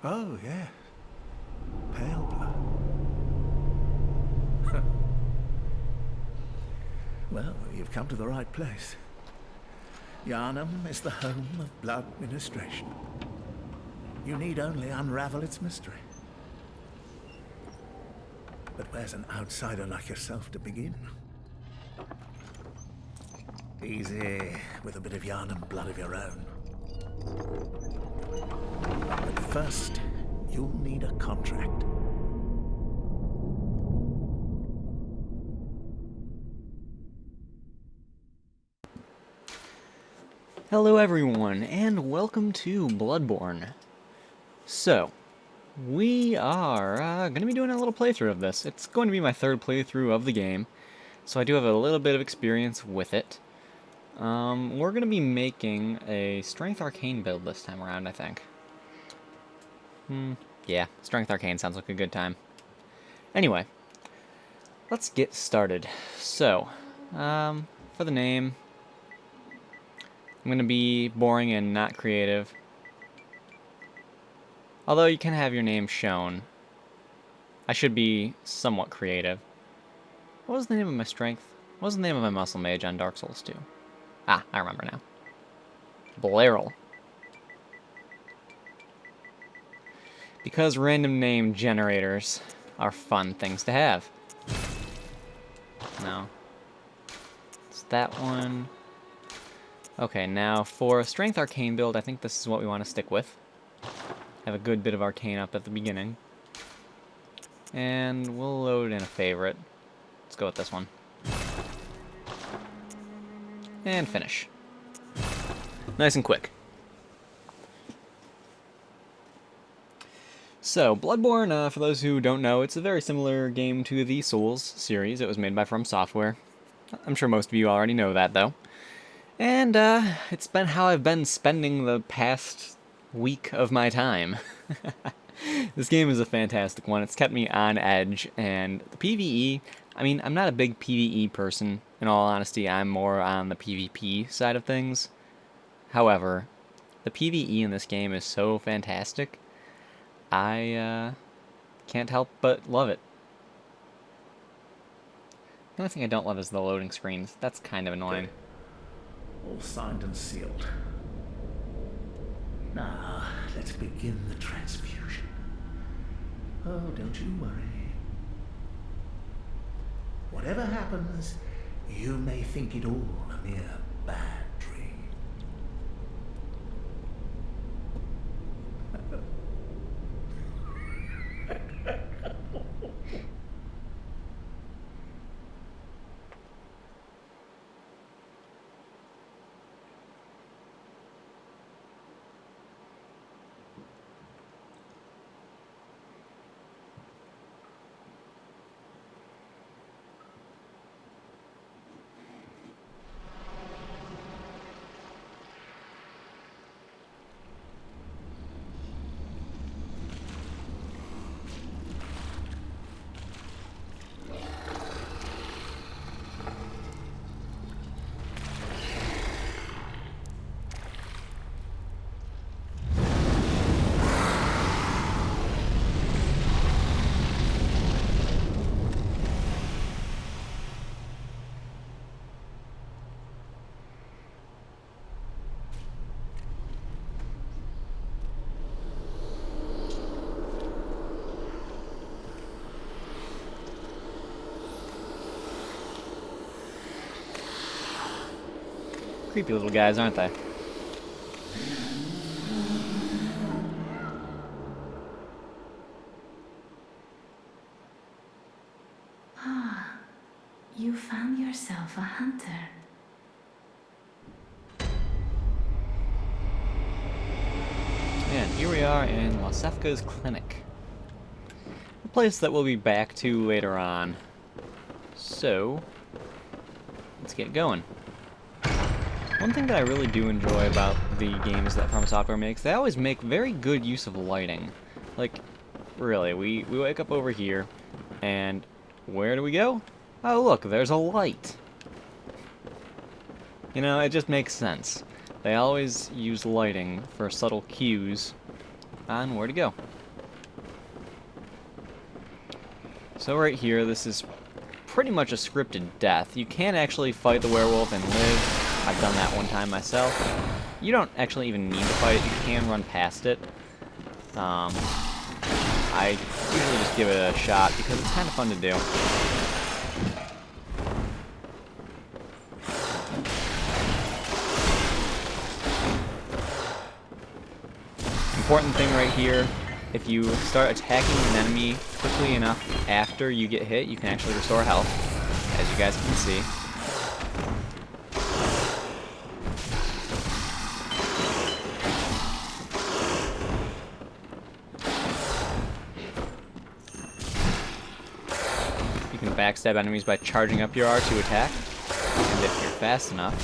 Oh, yeah. Pale blood. Well, you've come to the right place. Yarnum is the home of blood ministration. You need only unravel its mystery. But where's an outsider like yourself to begin? Easy, with a bit of Yarnum blood of your own. But first, you'll need a contract. Hello everyone, and welcome to Bloodborne. So, we are going to be doing a little playthrough of this. It's going to be my third playthrough of the game, so I do have a little bit of experience with it. We're going to be making a Strength Arcane build this time around, I think. Yeah, Strength Arcane sounds like a good time. Anyway, let's get started. So, for the name, I'm going to be boring and not creative. Although you can have your name shown. I should be somewhat creative. What was the name of my strength? What was the name of my muscle mage on Dark Souls 2? Ah, I remember now. Blairal. Because random name generators are fun things to have. No. It's that one. Okay, now for a Strength Arcane build, I think this is what we want to stick with. Have a good bit of Arcane up at the beginning. And we'll load in a favorite. Let's go with this one. And finish. Nice and quick. So, Bloodborne, for those who don't know, it's a very similar game to the Souls series. It was made by From Software. I'm sure most of you already know that, though. And, it's been how I've been spending the past week of my time. This game is a fantastic one. It's kept me on edge, and the PvE, I mean, I'm not a big PvE person. In all honesty, I'm more on the PvP side of things. However, the PvE in this game is so fantastic, I can't help but love it. The only thing I don't love is the loading screens. That's kind of annoying. All signed and sealed. Now, let's begin the transfusion. Oh, don't you worry. Whatever happens, you may think it all a mere bad dream. Creepy little guys, aren't they? Ah, you found yourself a hunter. And here we are in Lasefka's clinic. A place that we'll be back to later on. So, let's get going. One thing that I really do enjoy about the games that From Software makes, they always make very good use of lighting. Like, really, we wake up over here, and where do we go? Oh look, there's a light. You know, it just makes sense. They always use lighting for subtle cues on where to go. So right here, this is pretty much a scripted death. You can actually fight the werewolf and live. I've done that one time myself. You don't actually even need to fight it. You can run past it. I usually just give it a shot because it's kind of fun to do. Important thing right here, if you start attacking an enemy quickly enough after you get hit, you can actually restore health, as you guys can see. You can backstab enemies by charging up your R2 attack, and if you're fast enough,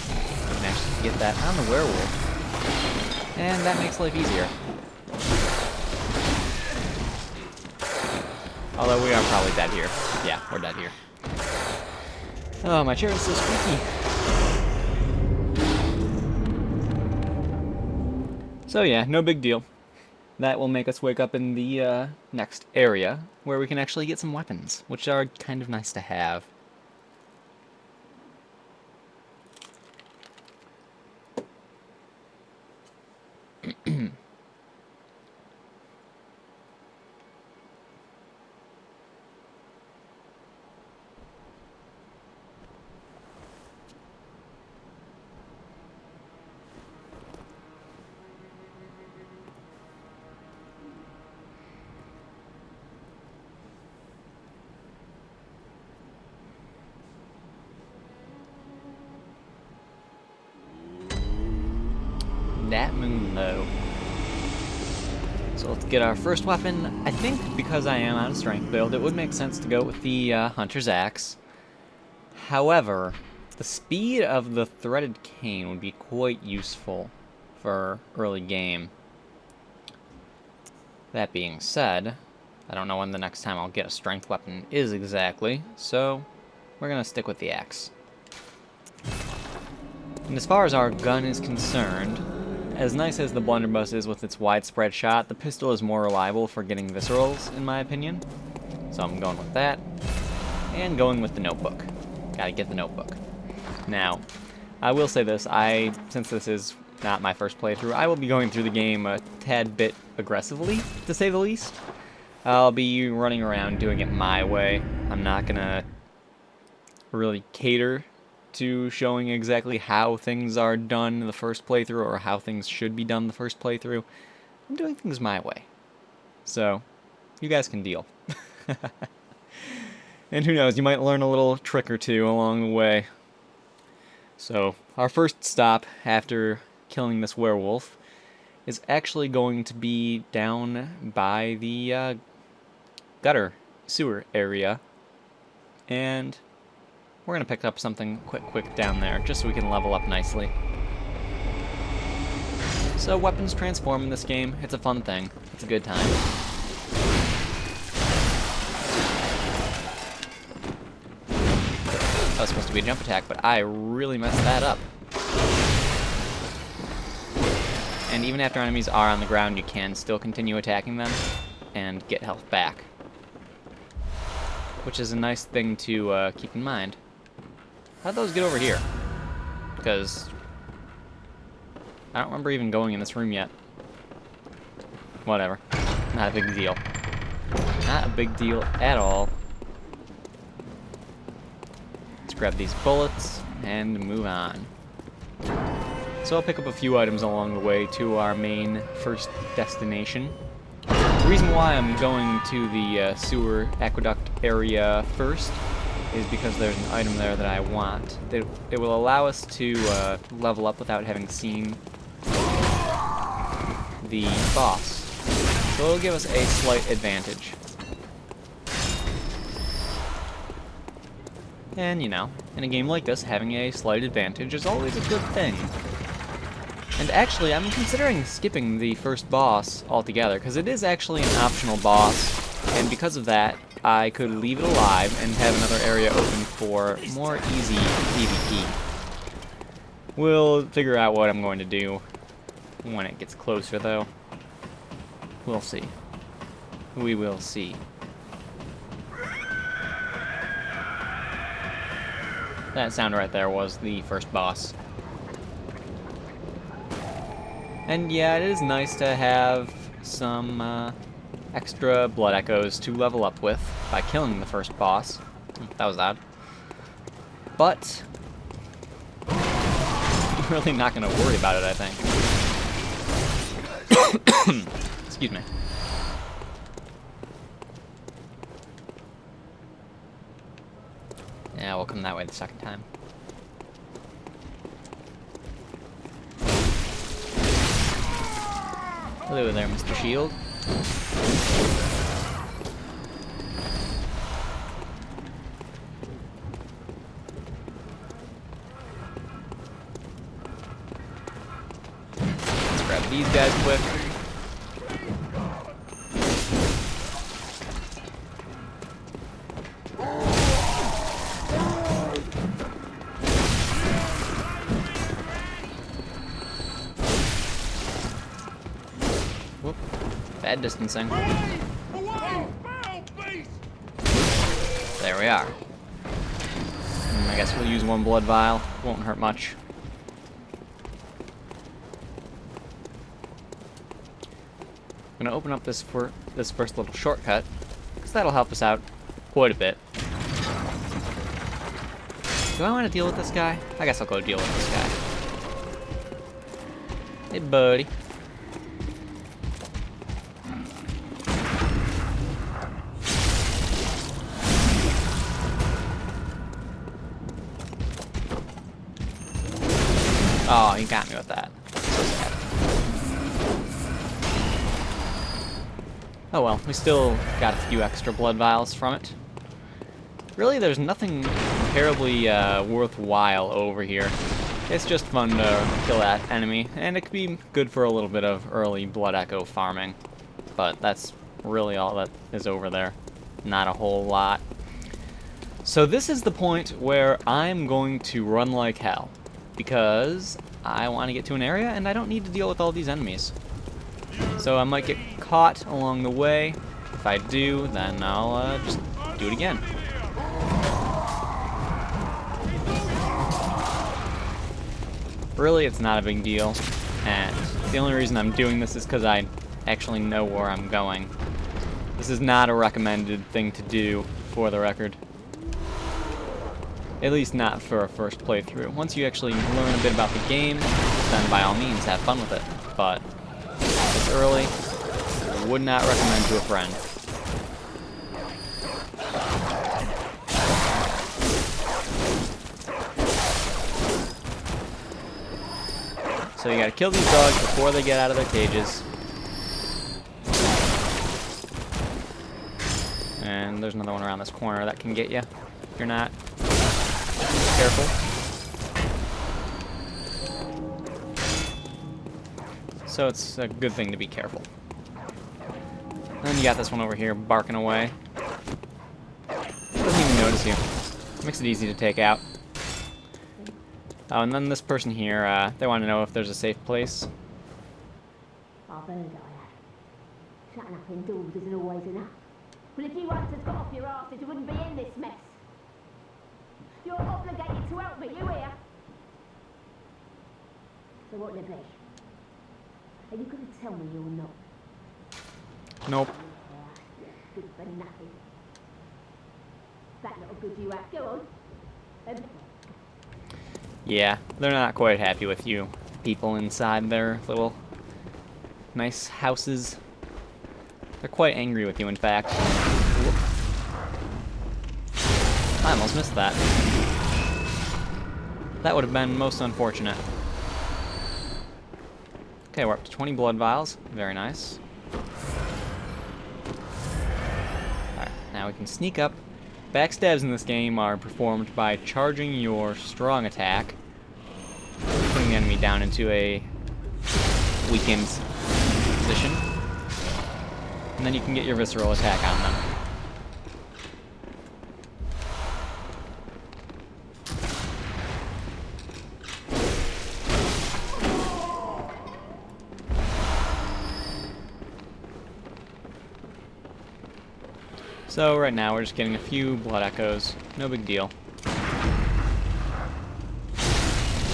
you can actually get that on the werewolf, and that makes life easier. Although we are probably dead here. Yeah, we're dead here. Oh, my chair is so squeaky. So yeah, no big deal. That will make us wake up in the next area, where we can actually get some weapons, which are kind of nice to have. That moon, though. So let's get our first weapon. I think because I am on a strength build, it would make sense to go with the Hunter's Axe. However, the speed of the Threaded Cane would be quite useful for early game. That being said, I don't know when the next time I'll get a strength weapon is exactly, so we're going to stick with the axe. And as far as our gun is concerned, as nice as the blunderbuss is with its widespread shot, the pistol is more reliable for getting viscerals, in my opinion. So I'm going with that, and going with the notebook. Gotta get the notebook. Now, I will say this, since this is not my first playthrough, I will be going through the game a tad bit aggressively, to say the least. I'll be running around doing it my way. I'm not gonna really cater to showing exactly how things are done in the first playthrough or how things should be done the first playthrough. I'm doing things my way. So, you guys can deal. And who knows, you might learn a little trick or two along the way. So, our first stop after killing this werewolf is actually going to be down by the gutter sewer area. And we're going to pick up something quick down there, just so we can level up nicely. So weapons transform in this game. It's a fun thing. It's a good time. That was supposed to be a jump attack, but I really messed that up. And even after enemies are on the ground, you can still continue attacking them and get health back, which is a nice thing to keep in mind. How'd those get over here? Because I don't remember even going in this room yet. Whatever. Not a big deal. Not a big deal at all. Let's grab these bullets and move on. So I'll pick up a few items along the way to our main first destination. The reason why I'm going to the sewer aqueduct area first is because there's an item there that I want. It will allow us to level up without having seen the boss. So it'll give us a slight advantage. And, you know, in a game like this, having a slight advantage is always a good thing. And actually, I'm considering skipping the first boss altogether, because it is actually an optional boss, and because of that, I could leave it alive and have another area open for more easy PvP. We'll figure out what I'm going to do when it gets closer, though. We'll see. We will see. That sound right there was the first boss. And yeah, it is nice to have some extra blood echoes to level up with by killing the first boss. That was odd. But I'm really not going to worry about it, I think. Excuse me. Yeah, we'll come that way the second time. Hello there, Mr. Shield. Let's grab these guys quick. Whoop. Bad distancing. There we are. I guess we'll use one blood vial. Won't hurt much. I'm gonna open up this first little shortcut, because that'll help us out quite a bit. Do I want to deal with this guy? I guess I'll go deal with this guy. Hey, buddy. Oh, he got me with that. So sad. Oh well, we still got a few extra blood vials from it. Really, there's nothing terribly worthwhile over here. It's just fun to kill that enemy, and it could be good for a little bit of early blood echo farming. But that's really all that is over there. Not a whole lot. So this is the point where I'm going to run like hell, because I want to get to an area and I don't need to deal with all these enemies. So I might get caught along the way. If I do, then I'll just do it again. Really, it's not a big deal, and the only reason I'm doing this is because I actually know where I'm going. This is not a recommended thing to do, for the record. At least not for a first playthrough. Once you actually learn a bit about the game, then by all means have fun with it. But this early, I would not recommend to a friend. So you gotta kill these dogs before they get out of their cages. And there's another one around this corner that can get you if you're not careful. So it's a good thing to be careful. And then you got this one over here barking away. Doesn't even notice you. Makes it easy to take out. Oh, and then this person here, they want to know if there's a safe place. I've heard I have. Shutting up indoors isn't always enough. Well, if you once had got off your arse, you wouldn't be in this mess. You're obligated to help me, you hear? So what, Libby? Are you going to tell me you're not? Nope. Good for nothing. That little good you have. Go on. Yeah, they're not quite happy with you. People inside their little nice houses. They're quite angry with you, in fact. Whoop. I almost missed that. That would have been most unfortunate. Okay, we're up to 20 blood vials. Very nice. Alright, now we can sneak up. Backstabs in this game are performed by charging your strong attack, putting the enemy down into a weakened position, and then you can get your visceral attack on them. So right now we're just getting a few blood echoes. No big deal.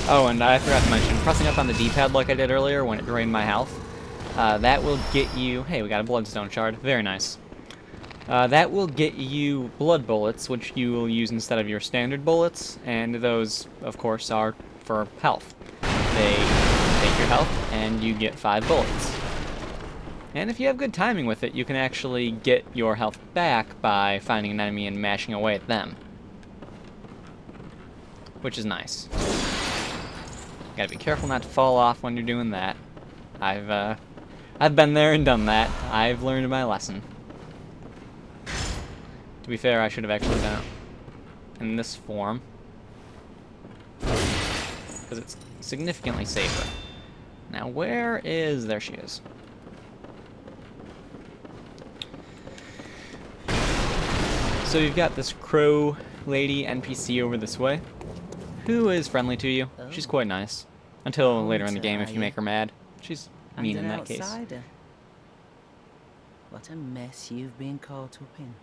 Oh, and I forgot to mention, pressing up on the D-pad like I did earlier when it drained my health, that will get you... Hey, we got a bloodstone shard. Very nice. That will get you blood bullets, which you will use instead of your standard bullets, and those, of course, are for health. They take your health, and you get 5 bullets. And if you have good timing with it, you can actually get your health back by finding an enemy and mashing away at them. Which is nice. Gotta be careful not to fall off when you're doing that. I've been there and done that. I've learned my lesson. To be fair, I should have actually done it in this form, because it's significantly safer. Now, where is... There she is. So you've got this crow lady NPC over this way, who is friendly to you. She's quite nice. Until later in the game if you make her mad. She's mean in that case. What a mess you've been caught up in.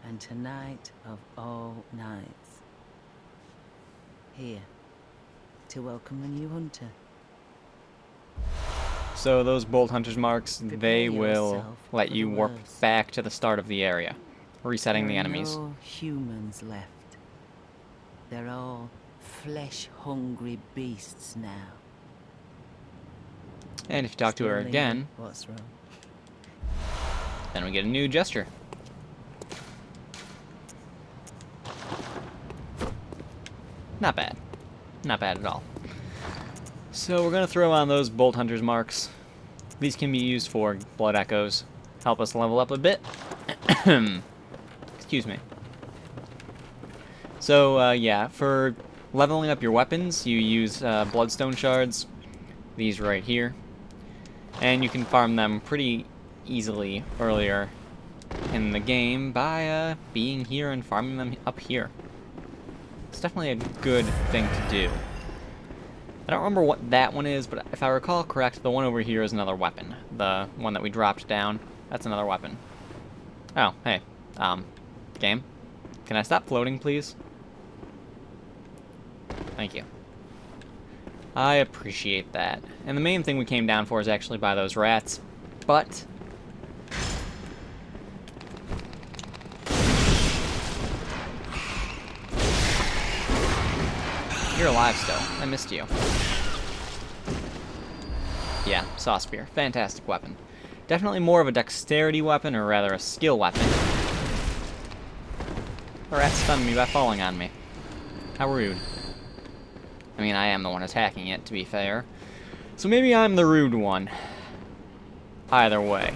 And tonight of all nights. Here, to welcome the new hunter. So those bolt hunter's marks, they will let you warp back to the start of the area, resetting the enemies. There are no humans left. They're all flesh-hungry beasts now. And if you talk to her again, What's wrong? then we get a new gesture. Not bad. Not bad at all. So we're going to throw on those Bolt Hunter's marks. These can be used for blood echoes. Help us level up a bit. Excuse me. So, yeah, for leveling up your weapons, you use bloodstone shards. These right here. And you can farm them pretty easily earlier in the game by being here and farming them up here. It's definitely a good thing to do. I don't remember what that one is, but if I recall correct, the one over here is another weapon. The one that we dropped down, that's another weapon. Oh, hey. Game? Can I stop floating, please? Thank you. I appreciate that. And the main thing we came down for is actually by those rats, but... You're alive still. I missed you. Yeah, Saw Spear. Fantastic weapon. Definitely more of a dexterity weapon, or rather a skill weapon. The rat stunned me by falling on me. How rude. I mean, I am the one attacking it, to be fair. So maybe I'm the rude one. Either way.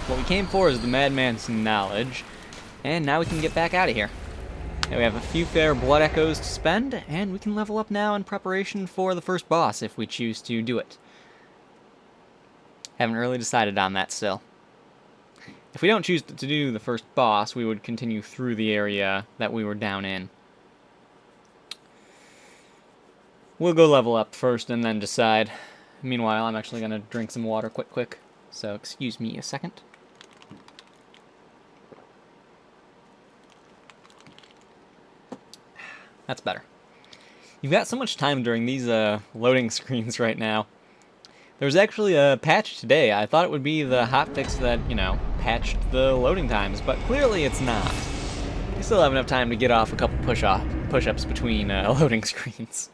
What we came for is the Madman's knowledge, and now we can get back out of here. And we have a few fair blood echoes to spend, and we can level up now in preparation for the first boss if we choose to do it. Haven't really decided on that still. If we don't choose to do the first boss, we would continue through the area that we were down in. We'll go level up first and then decide. Meanwhile, I'm actually going to drink some water quick. So excuse me a second. That's better. You've got so much time during these loading screens right now. There's actually a patch today. I thought it would be the hotfix that, you know, patched the loading times, but clearly it's not. You still have enough time to get off a couple push-ups between loading screens.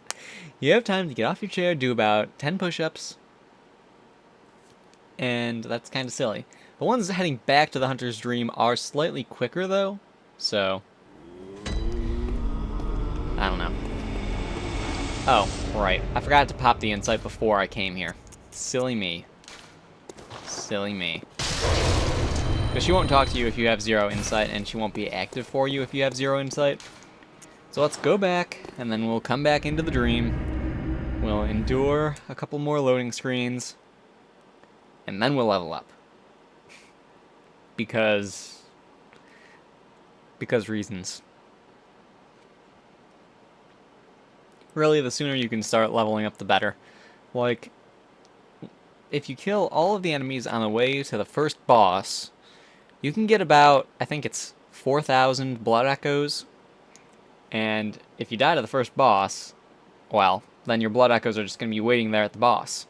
You have time to get off your chair, do about 10 push-ups, and that's kind of silly. The ones heading back to the Hunter's Dream are slightly quicker, though, so... I don't know. Oh, right. I forgot to pop the insight before I came here. Silly me. Silly me. Because she won't talk to you if you have 0 insight, and she won't be active for you if you have 0 insight. So let's go back, and then we'll come back into the dream. We'll endure a couple more loading screens, and then we'll level up. Because reasons. Really, the sooner you can start leveling up, the better. Like, if you kill all of the enemies on the way to the first boss, you can get about, I think it's 4,000 blood echoes. And if you die to the first boss, well, then your blood echoes are just going to be waiting there at the boss.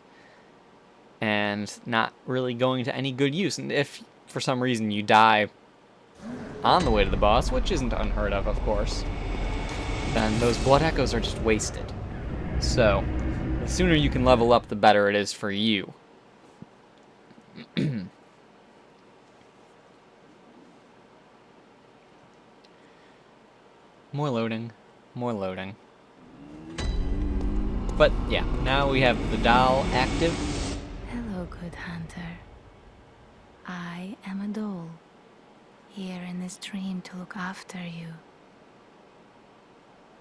And not really going to any good use. And if, for some reason, you die on the way to the boss, which isn't unheard of course, then those blood echoes are just wasted. So, the sooner you can level up, the better it is for you. More loading, more loading. But yeah, now we have the doll active. Hello, good hunter. I am a doll, here in this dream to look after you.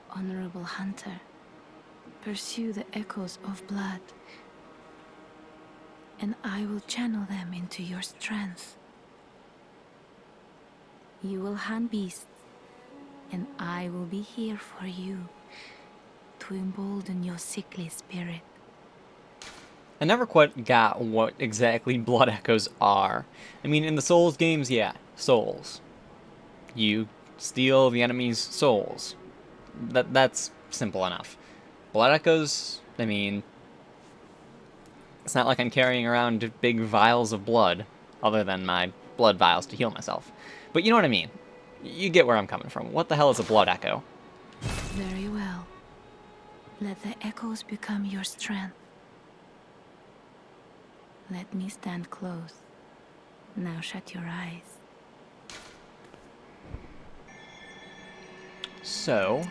Honorable hunter, pursue the echoes of blood, and I will channel them into your strength. You will hunt beasts, and I will be here for you to embolden your sickly spirit. I never quite got what exactly blood echoes are. I mean, in the Souls games, yeah, souls. You steal the enemy's souls. That's simple enough. Blood echoes, I mean, it's not like I'm carrying around big vials of blood, other than my blood vials to heal myself. But you know what I mean. You get where I'm coming from. What the hell is a blood echo? Very well. Let the echoes become your strength. Let me stand close. Now shut your eyes. So,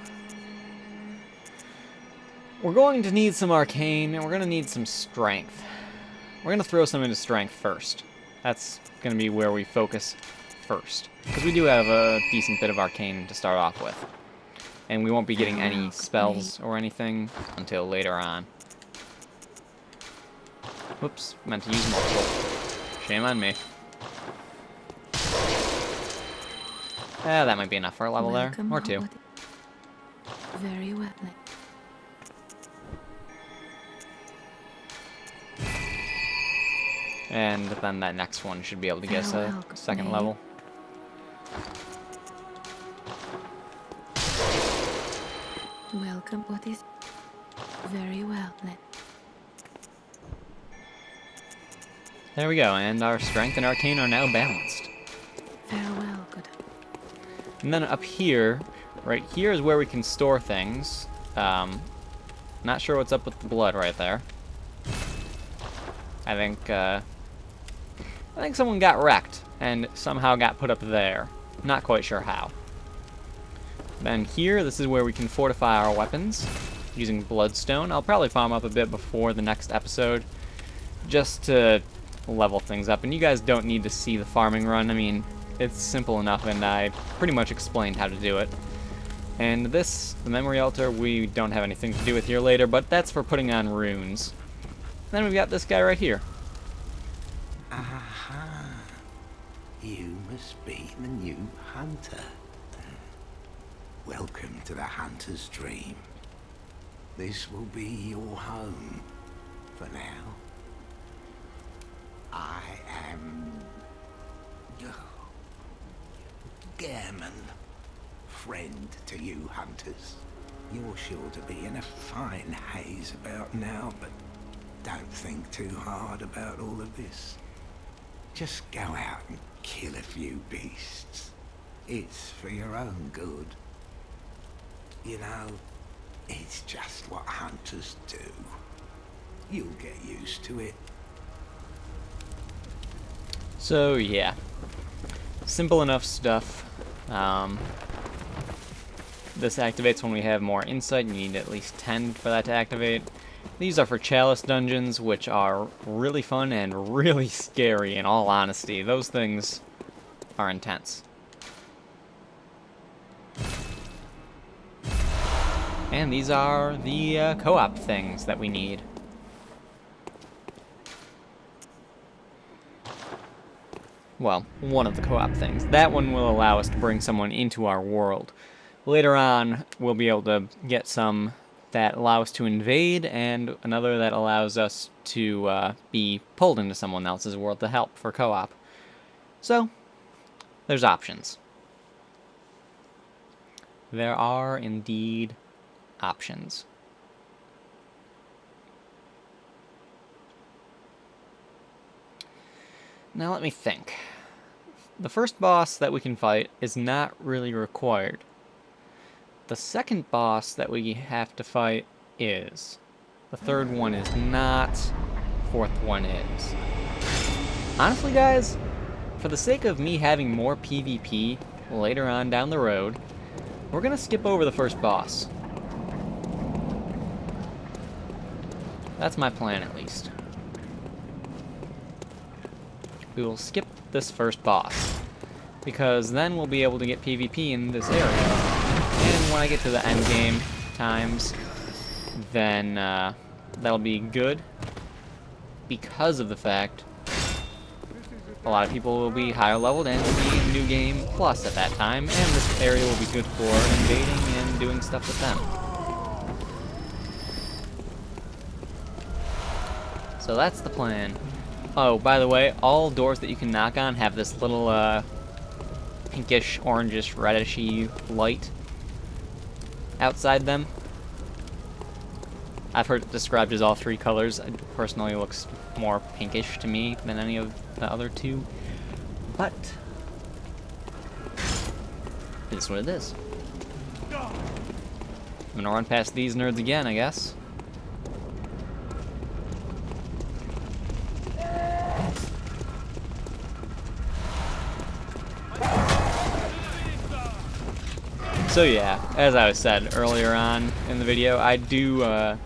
we're going to need some arcane, and we're going to need some strength. We're going to throw some into strength first. That's going to be where we focus first. Because we do have a decent bit of arcane to start off with. And we won't be getting any spells or anything until later on. Whoops, meant to use multiple. Shame on me. That might be enough for a level there. Or two. Very well. And then that next one should be able to get us a second level. Welcome, what is... Very well, There we go, and our strength and arcane are now balanced. Farewell, good. And then up here, right here is where we can store things. Not sure what's up with the blood right there. I think someone got wrecked and somehow got put up there. Not quite sure how. Then here, this is where we can fortify our weapons using bloodstone. I'll probably farm up a bit before the next episode just to level things up. And you guys don't need to see the farming run. I mean, it's simple enough, and I pretty much explained how to do it. And this, the memory altar, we don't have anything to do with here later, but that's for putting on runes. Then we've got this guy right here. Aha. You must be the new hunter. Welcome to the hunter's dream. This will be your home for now. I am Gammon, friend to you hunters. You're sure to be in a fine haze about now, but don't think too hard about all of this. Just go out and kill a few beasts. It's for your own good. You know, it's just what hunters do. You'll get used to it. So, yeah. Simple enough stuff. This activates when we have more insight. You need at least 10 for that to activate. These are for chalice dungeons, which are really fun and really scary, in all honesty. Those things are intense. And these are the co-op things that we need. Well, one of the co-op things. That one will allow us to bring someone into our world. Later on, we'll be able to get some that allow us to invade, and another that allows us to be pulled into someone else's world to help for co-op. So, there's options. There are indeed options. Now let me think. The first boss that we can fight is not really required. The second boss that we have to fight is. The third one is not. Fourth one is. Honestly, guys, for the sake of me having more PvP later on down the road, we're gonna skip over the first boss. That's my plan, at least. We will skip this first boss, because then we'll be able to get PvP in this area. And when I get to the end game times, then that'll be good, because of the fact a lot of people will be higher leveled and will be in New Game Plus at that time, and this area will be good for invading and doing stuff with them. So that's the plan. Oh, by the way, all doors that you can knock on have this little pinkish, orangish, reddishy light outside them. I've heard it described as all three colors. It personally looks more pinkish to me than any of the other two. But it is what it is. I'm gonna run past these nerds again, I guess. So yeah, as I said earlier on in the video, I do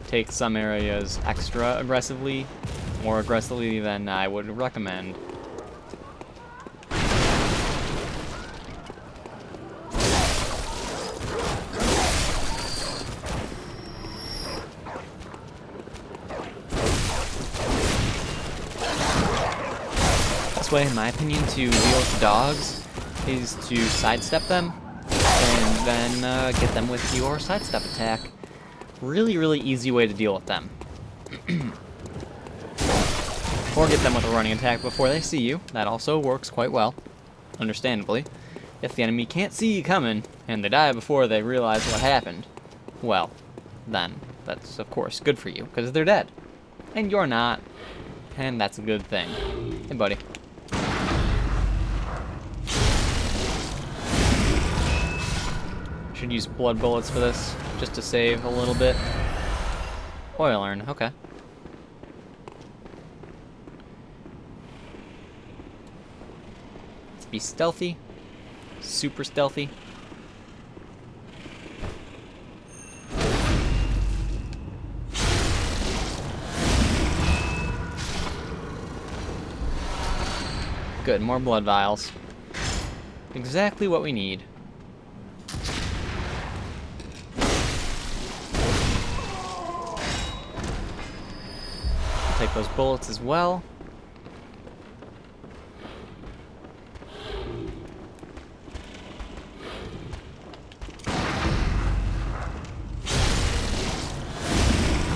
take some areas extra aggressively, more aggressively than I would recommend. Best way, in my opinion, to deal with the dogs is to sidestep them, and then get them with your sidestep attack. Really, really easy way to deal with them. Or get them with a running attack before they see you. That also works quite well, understandably. If the enemy can't see you coming, and they die before they realize what happened, well, then that's, of course, good for you, because they're dead. And you're not, and that's a good thing. Hey, buddy. Should use blood bullets for this, just to save a little bit. Oil urn, okay. Let's be stealthy. Super stealthy. Good, more blood vials. Exactly what we need. Take those bullets as well.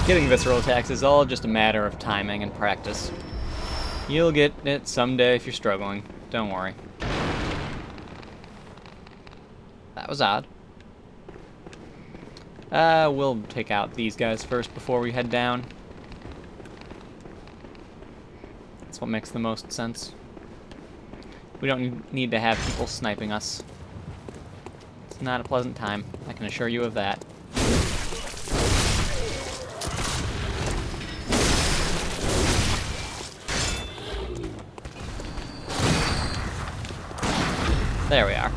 Getting visceral attacks is all just a matter of timing and practice. You'll get it someday if you're struggling. Don't worry. That was odd. We'll take out these guys first before we head down. That's what makes the most sense. We don't need to have people sniping us. It's not a pleasant time, I can assure you of that. There we are.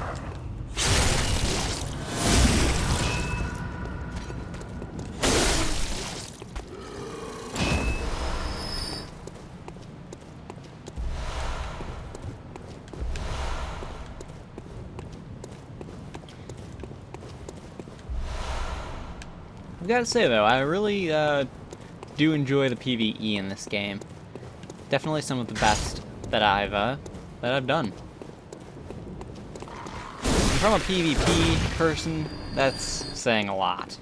I've got to say though, I really do enjoy the PvE in this game. Definitely some of the best that I've done. And from a PvP person, that's saying a lot.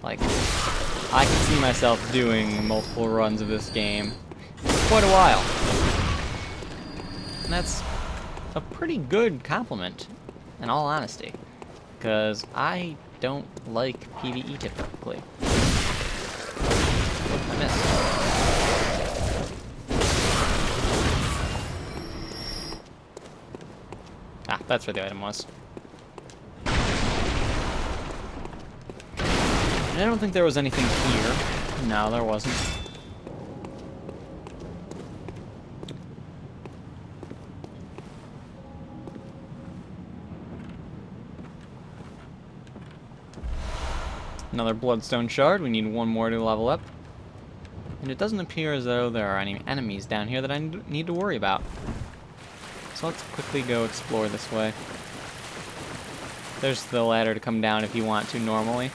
Like, I can see myself doing multiple runs of this game for quite a while. And that's a pretty good compliment, in all honesty, because I don't like PvE typically. I missed. Ah, that's where the item was. And I don't think there was anything here. No, there wasn't. Another bloodstone shard. We need one more to level up. And it doesn't appear as though there are any enemies down here that I need to worry about. So let's quickly go explore this way. There's the ladder to come down if you want to normally.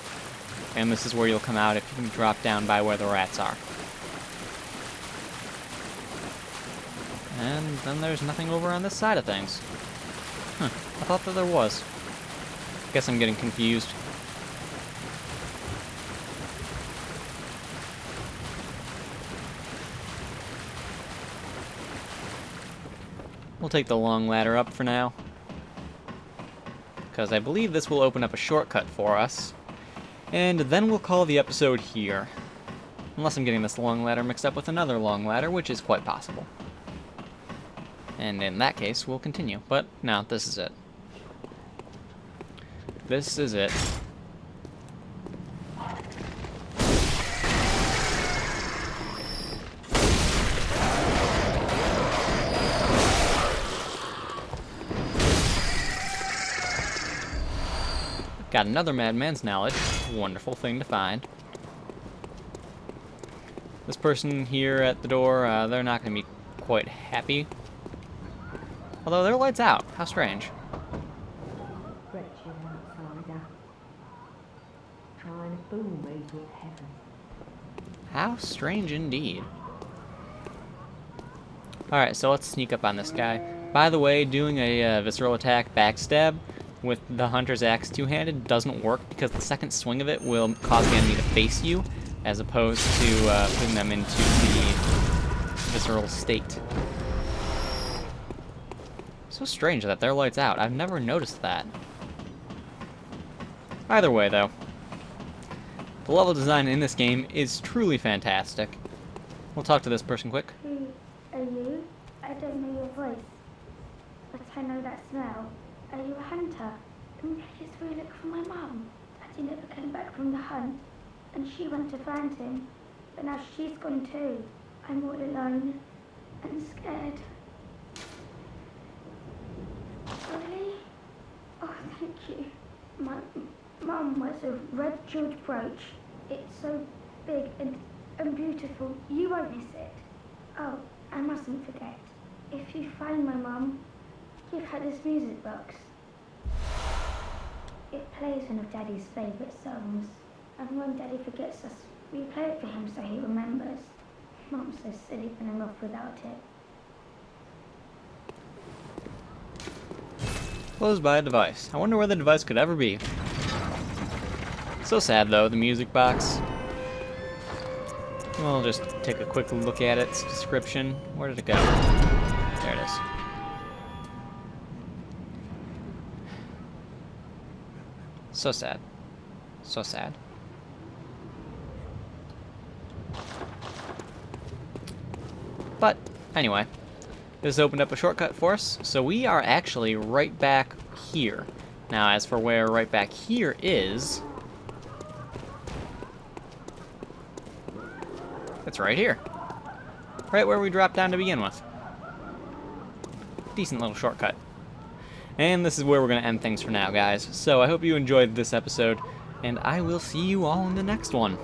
And this is where you'll come out if you can drop down by where the rats are. And then there's nothing over on this side of things. Huh, I thought that there was. Guess I'm getting confused. We'll take the long ladder up for now, because I believe this will open up a shortcut for us, and then we'll call the episode here. Unless I'm getting this long ladder mixed up with another long ladder, which is quite possible. And in that case, we'll continue. But no, this is it. This is it. Got another madman's knowledge. Wonderful thing to find. This person here at the door, they're not going to be quite happy. Although their light's out. How strange. Wretched outsider, trying to fool me with heaven. How strange indeed. Alright, so let's sneak up on this guy. By the way, doing a visceral attack backstab with the Hunter's Axe two-handed doesn't work because the second swing of it will cause the enemy to face you, as opposed to putting them into the visceral state. So strange that their light's out. I've never noticed that. Either way, though, the level design in this game is truly fantastic. We'll talk to this person quick. Who are you? I don't know your voice, but I know that smell. Are you a hunter? Can I just really look for my mum? Daddy never came back from the hunt, and she went to find him, but now she's gone too. I'm all alone and scared. Really? Oh, thank you. My mum wears a red jeweled brooch. It's so big and beautiful. You won't miss it. Oh, I mustn't forget. If you find my mum, give her this music box. It plays one of Daddy's favourite songs, and when Daddy forgets us, we play it for him so he remembers. Mum's so silly when I'm off without it. Closed by a device. I wonder where the device could ever be. So sad, though, the music box. We'll just take a quick look at its description. Where did it go? There it is. So sad. So sad. But, anyway. This opened up a shortcut for us, so we are actually right back here. Now, as for where right back here is... it's right here. Right where we dropped down to begin with. Decent little shortcut. And this is where we're going to end things for now, guys. So I hope you enjoyed this episode, and I will see you all in the next one.